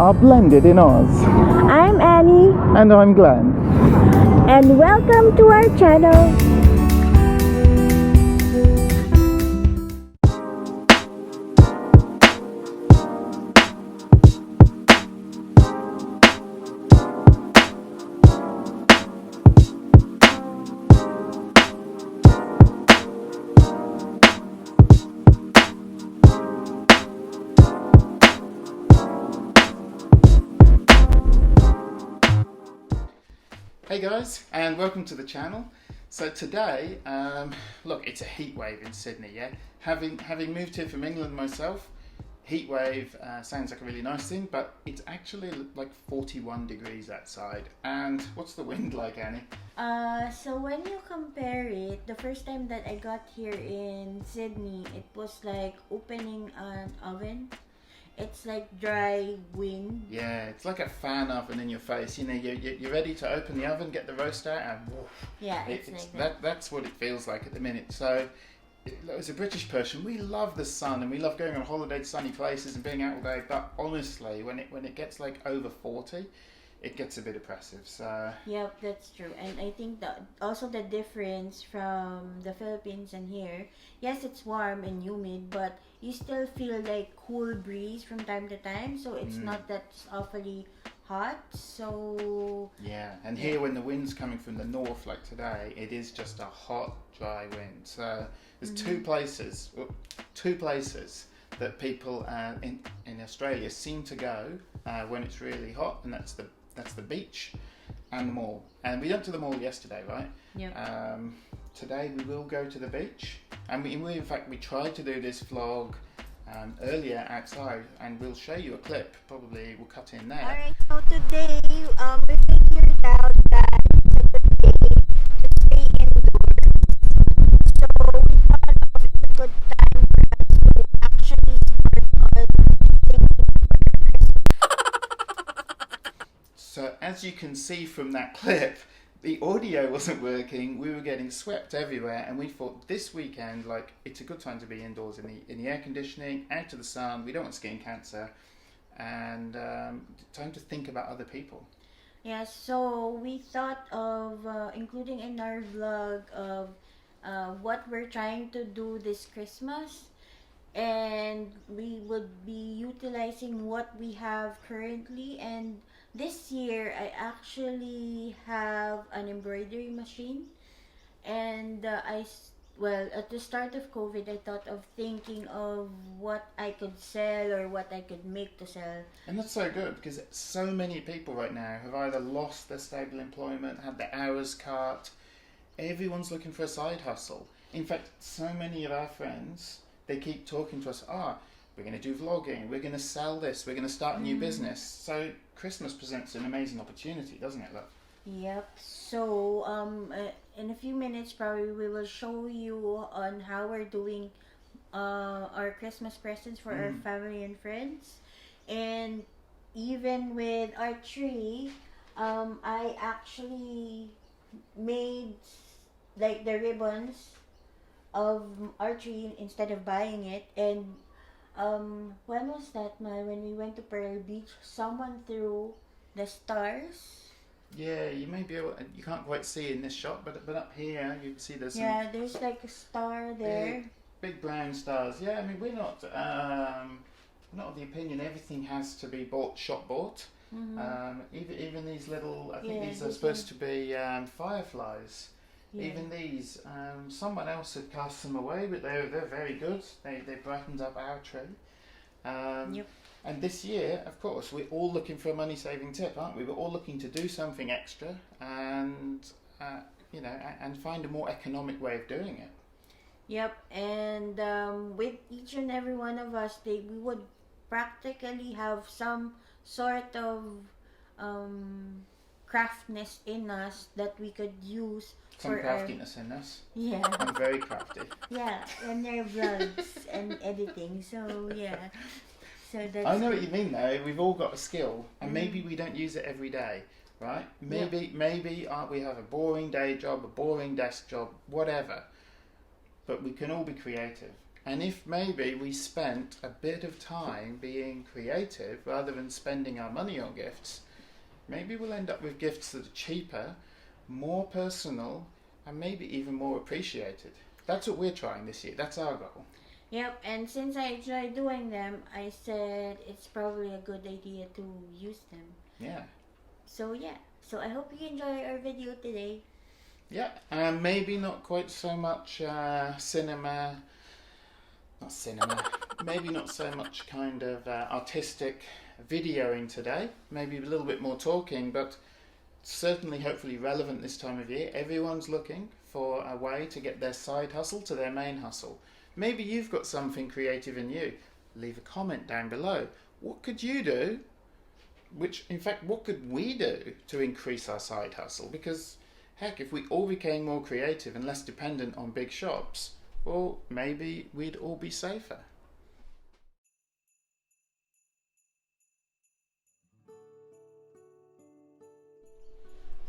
are Blended in Oz. I'm Annie. And I'm Glenn. And welcome to our channel. Hey guys, and welcome to the channel. So today, look, it's a heat wave in Sydney, yeah? Having moved here from England myself, heat wave sounds like a really nice thing, but it's actually like 41 degrees outside. And what's the wind like, Annie? So when you compare it, the first time that I got here in Sydney, it was like opening an oven. It's like dry wind. Yeah, it's like a fan oven in your face. You know, you're ready to open the oven, get the roast out, and woof. Yeah, it's like that. That's what it feels like at the minute. So, as a British person, we love the sun and we love going on holiday to sunny places and being out all day. But honestly, when it gets like over 40, it gets a bit oppressive. So. Yep, that's true. And I think that also the difference from the Philippines and here, yes, it's warm and humid, but you still feel like cool breeze from time to time, so it's not that awfully hot. So yeah, and here when the wind's coming from the north like today, it is just a hot, dry wind. So there's two places that people in Australia seem to go when it's really hot, and that's the beach and the mall. And we went to the mall yesterday, right? yeah. Today we will go to the beach, and we in fact we tried to do this vlog earlier outside, and we'll show you a clip. Probably we'll cut in there. Alright, so today we figured out that it's a good day to stay indoors. So we thought of a good time for us to actually start on thinking for Christmas. So as you can see from that clip, the audio wasn't working. We were getting swept everywhere, and we thought this weekend, like, it's a good time to be indoors in the air conditioning, out to the sun. We don't want skin cancer, and time to think about other people. Yeah, so we thought of including in our vlog of what we're trying to do this Christmas, and we would be utilizing what we have currently. And this year I actually have an embroidery machine, and at the start of COVID, I thought of thinking of what I could sell or what I could make to sell. And that's so good, because so many people right now have either lost their stable employment, had their hours cut. Everyone's looking for a side hustle. In fact, so many of our friends, they keep talking to us, we're going to do vlogging, we're going to sell this, we're going to start a new business. So Christmas presents an amazing opportunity, doesn't it, love? Yep. So in a few minutes probably we will show you on how we're doing our Christmas presents for our family and friends. And even with our tree, I actually made like the ribbons of our tree instead of buying it. And when was that, when we went to Pearl Beach, someone threw the stars. Yeah, you may be able. You can't quite see in this shot, but up here you can see there's some there's like a star there. big brown stars. Yeah, I mean we're not of the opinion everything has to be shop bought. Even these little, I think these are supposed to be fireflies. Yeah. Even these, someone else had cast them away, but they're very good. They brightened up our tree. Yep. And this year, of course, we're all looking for a money-saving tip, aren't we? We're all looking to do something extra and, and find a more economic way of doing it. Yep, and with each and every one of us, we would practically have some sort of craftness in us that we could use. Some craftiness in us. Yeah. I'm very crafty. Yeah, and their vlogs and editing, so yeah. So that's I know what you mean though, we've all got a skill, and maybe we don't use it every day, right? Maybe we have a boring day job, a boring desk job, whatever. But we can all be creative. And if maybe we spent a bit of time being creative rather than spending our money on gifts, maybe we'll end up with gifts that are cheaper, more personal, and maybe even more appreciated. That's what we're trying this year. That's our goal. Yep, and since I enjoy doing them, I said it's probably a good idea to use them. Yeah. So I hope you enjoy our video today. Yeah, and maybe not quite so much maybe not so much kind of artistic videoing today, maybe a little bit more talking, but certainly hopefully relevant this time of year. Everyone's looking for a way to get their side hustle to their main hustle. Maybe you've got something creative in you. Leave a comment down below. What could you do? What could we do to increase our side hustle? Because heck, if we all became more creative and less dependent on big shops, well, maybe we'd all be safer.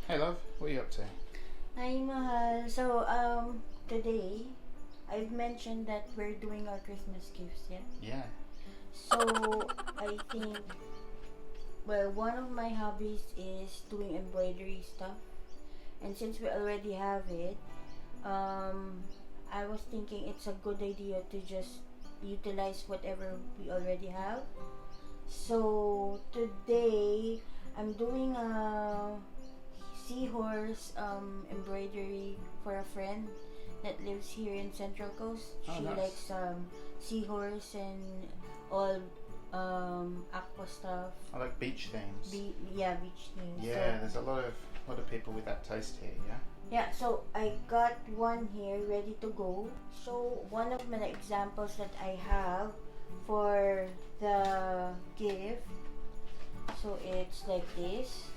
Hey love, what are you up to? Hi Mahal. So today I've mentioned that we're doing our Christmas gifts, yeah? Yeah. So I think, well, one of my hobbies is doing embroidery stuff. And since we already have it, I was thinking it's a good idea to just utilize whatever we already have. So today I'm doing a seahorse embroidery for a friend that lives here in Central Coast. She nice. likes seahorse and all aqua stuff. I like beach themes. Beach themes. Yeah, there's a lot of people with that taste here, yeah? Yeah, so I got one here ready to go. So one of my examples that I have for the gift, so it's like this.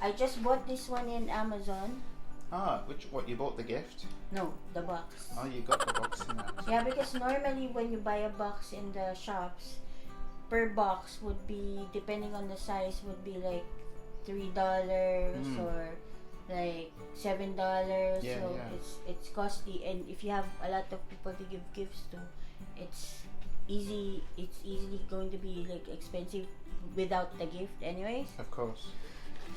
I just bought this one in Amazon. Ah, what, you bought the gift? No, the box. Oh, you got the box in that. Yeah, because normally when you buy a box in the shops, per box would be, depending on the size, would be like $3 or like $7. Yeah, so yeah. it's costly, and if you have a lot of people to give gifts to, it's easily going to be like expensive without the gift anyways. Of course.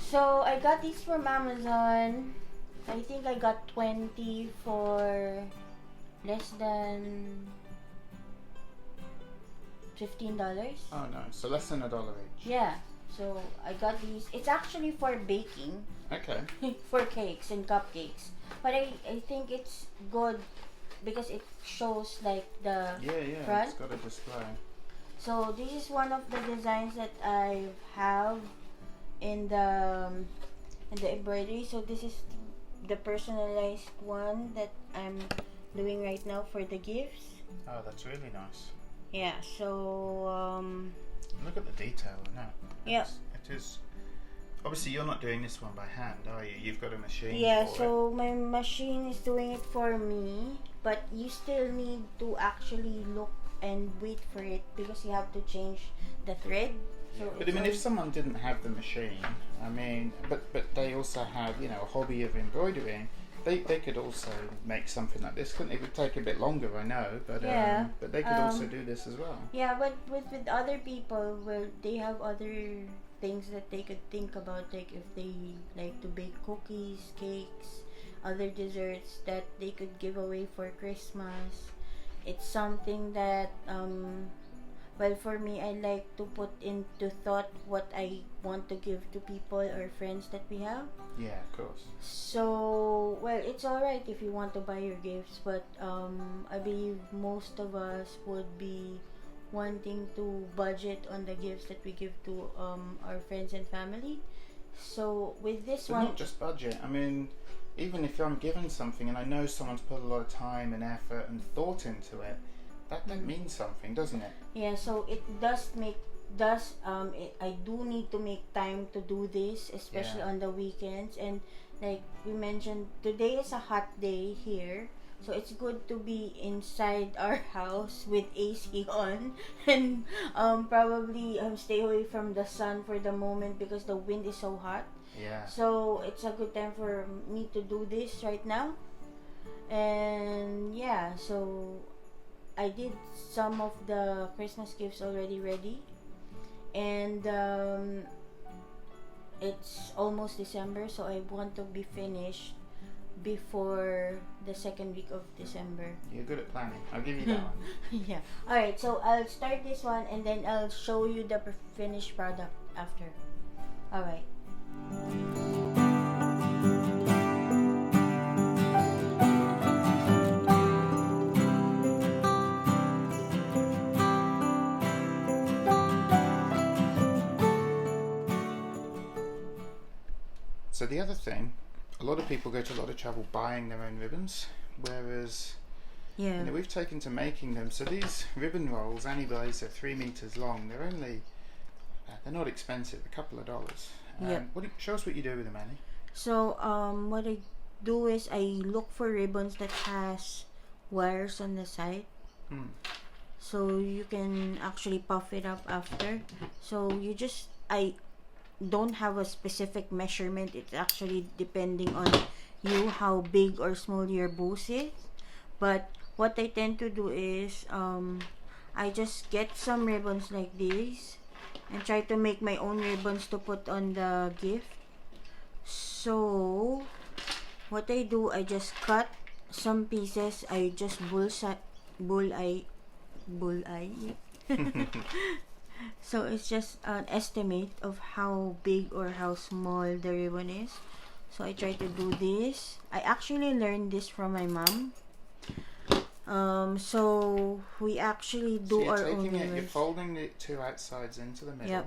So I got these from Amazon. I think I got 20 for less than $15. Oh no, so less than $1 each. Yeah, so I got these. It's actually for baking. Okay. For cakes and cupcakes. But I think it's good because it shows like the front. It's got a display. So this is one of the designs that I have in the embroidery. So this is the personalized one that I'm doing right now for the gifts. Oh, that's really nice. Yeah, so look at the detail in that. Yeah. It is. Obviously, you're not doing this one by hand, are you? You've got a machine. Yeah, for so it. my machine is doing it for me, but you still need to actually look and wait for it because you have to change the thread. So but I mean, if someone didn't have the machine, I mean, but they also have, you know, a hobby of embroidering, they could also make something like this, couldn't they? It would take a bit longer, I know, but yeah, but they could also do this as well. Yeah, but with other people, well, they have other things that they could think about, like if they like to bake cookies, cakes, other desserts that they could give away for Christmas. It's something that well, for me, I like to put into thought what I want to give to people or friends that we have. Yeah, of course. So, well, it's alright if you want to buy your gifts, but I believe most of us would be wanting to budget on the gifts that we give to our friends and family. So, with this but one... not just budget. I mean, even if I'm given something and I know someone's put a lot of time and effort and thought into it, that means something, doesn't it? Yeah, so it does make I do need to make time to do this, especially on the weekends. And like we mentioned, today is a hot day here, so it's good to be inside our house with AC on and probably stay away from the sun for the moment because the wind is so hot. Yeah. So it's a good time for me to do this right now. And yeah, so I did some of the Christmas gifts already ready, and it's almost December, so I want to be finished before the second week of December. You're good at planning. I'll give you that one. Yeah. Alright, so I'll start this one and then I'll show you the finished product after. Alright. So the other thing, a lot of people go to a lot of trouble buying their own ribbons, whereas we've taken to making them. So these ribbon rolls, Annie buys, are 3 meters long. They're only, they're not expensive, a couple of dollars. Show us what you do with them, Annie. So what I do is I look for ribbons that has wires on the side. So you can actually puff it up after. So I don't have a specific measurement. It's actually depending on you how big or small your booth is. But what I tend to do is I just get some ribbons like this and try to make my own ribbons to put on the gift. So what I do, I just cut some pieces. I just bullseye. So it's just an estimate of how big or how small the ribbon is. So I try to do this. I actually learned this from my mom. So we actually do our own ribbons. You're folding the two outsides into the middle. Yep.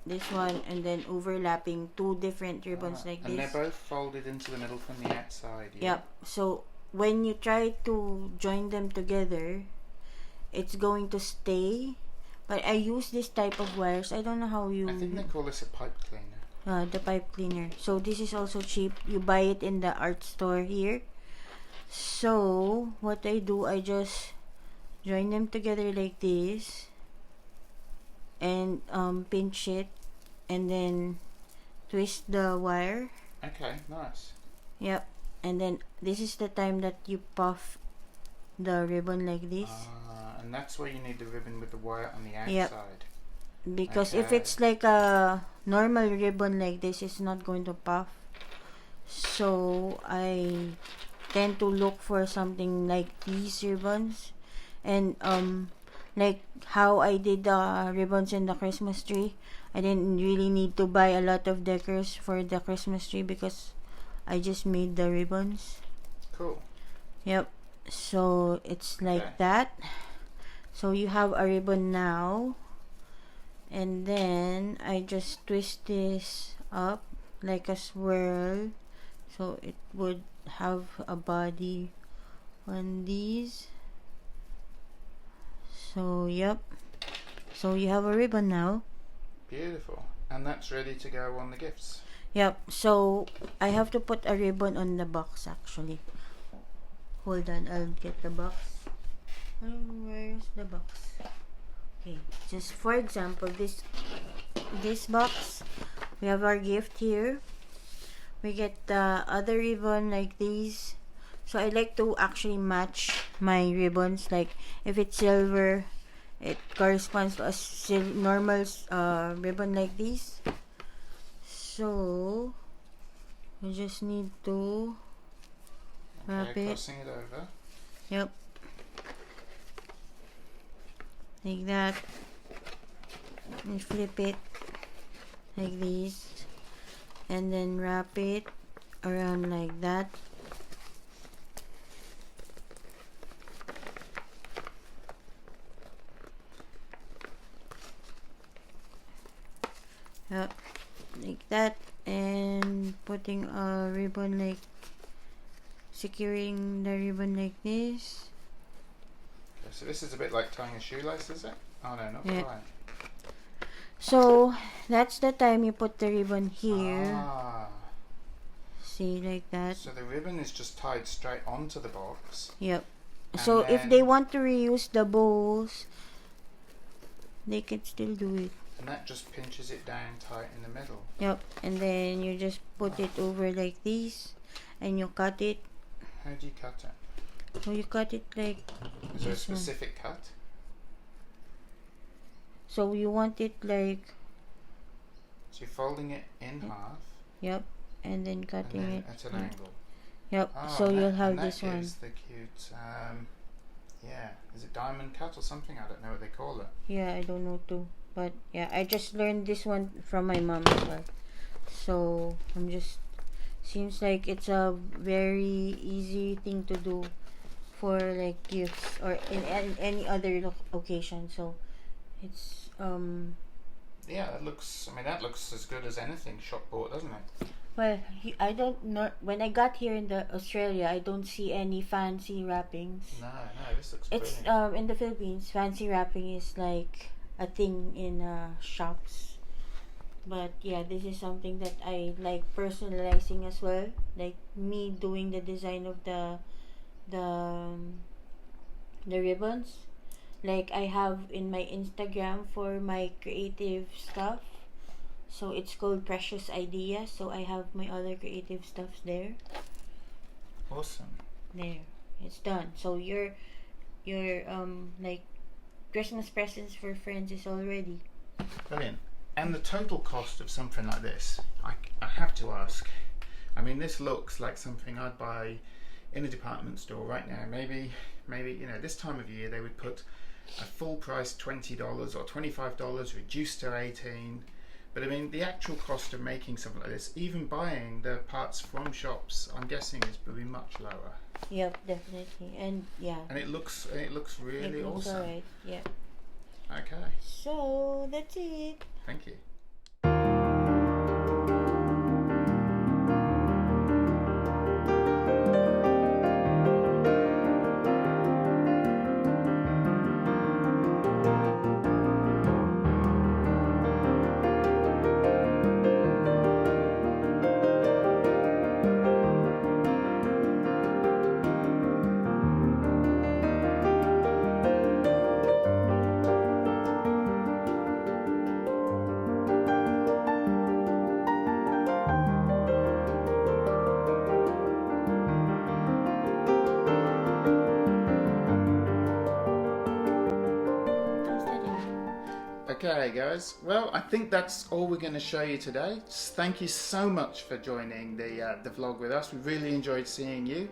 This one and then overlapping two different ribbons like this. And they're both folded into the middle from the outside. Yep. So when you try to join them together, it's going to stay. But I use this type of wires. I don't know how you... I think they call this a pipe cleaner. The pipe cleaner. So this is also cheap. You buy it in the art store here. So what I do, I just join them together like this and pinch it and then twist the wire. Okay, nice. Yep. And then this is the time that you puff the ribbon like this. And that's why you need the ribbon with the wire on the outside. Yep. Because if it's like a normal ribbon like this, it's not going to puff. So I tend to look for something like these ribbons. And like how I did the ribbons in the Christmas tree, I didn't really need to buy a lot of decors for the Christmas tree because I just made the ribbons. Cool. Yep. So it's like that. So you have a ribbon now, and then I just twist this up like a swirl, so it would have a body on these. So yep. So you have a ribbon now. Beautiful. And that's ready to go on the gifts. Yep. So I have to put a ribbon on the box actually. Hold on, I'll get the box. Where's the box? Okay, just for example, this box, we have our gift here. We get the other ribbon like these. So I like to actually match my ribbons. Like if it's silver, it corresponds to a normal ribbon like this. So we just need to wrap it. Crossing it over. Yep. Like that. And flip it like this. And then wrap it around like that. Yep. Like that. And putting a ribbon like securing the ribbon like this. So this is a bit like tying a shoelace, is it? Oh no, not quite. So that's the time you put the ribbon here. See, like that. So the ribbon is just tied straight onto the box. Yep. So if they want to reuse the bows, they can still do it. And that just pinches it down tight in the middle. Yep. And then you just put it over like this and you cut it. How do you cut it? So you cut it like Is there a this one. specific cut? So you want it like, So you're folding it in half. yep, and then And cutting then it. at an angle. Yep. Oh, So and you'll that, have and this that one. gives the cute, yeah, is it diamond cut or something? I don't know what they call it. Yeah, I don't know too, but yeah, I just learned this one from my mom as well. So I'm just, seems like it's a very easy thing to do for like gifts or in any other occasion. So it's Yeah, that looks, I mean, that looks as good as anything shop bought, doesn't it? well, I don't know, when I got here in the Australia, I don't see any fancy wrappings. No, this looks It's brilliant. in the Philippines, fancy wrapping is like a thing in shops. But yeah, this is something that I like personalizing as well. Like me doing the design of the um, the ribbons. Like I have in my Instagram for my creative stuff. So it's called Precious Ideas. So I have my other creative stuffs there. Awesome. There, it's done. So your like Christmas presents for friends is all ready. Brilliant. And the total cost of something like this, I have to ask. I mean, this looks like something I'd buy in a department store right now. Maybe you know, this time of year they would put a full price $20 or $25 reduced to $18. But I mean, the actual cost of making something like this, even buying the parts from shops, I'm guessing is probably much lower. Yep, definitely. And yeah. And it looks really It looks awesome. alright. Yeah. Okay. So that's it. Thank you. Okay guys, well I think that's all we're going to show you today. Just thank you so much for joining the vlog with us. We really enjoyed seeing you.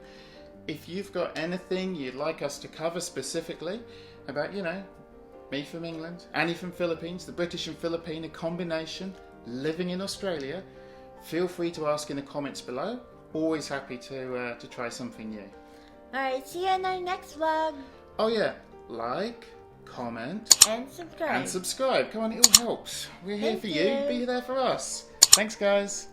If you've got anything you'd like us to cover specifically about, you know, me from England, Annie from Philippines, the British and Filipino combination, living in Australia, feel free to ask in the comments below. Always happy to try something new. Alright, see you in our next vlog. Oh yeah, like, comment And subscribe. and subscribe. Come on, it all helps. We're here Thank for you. you. Be there for us. Thanks guys.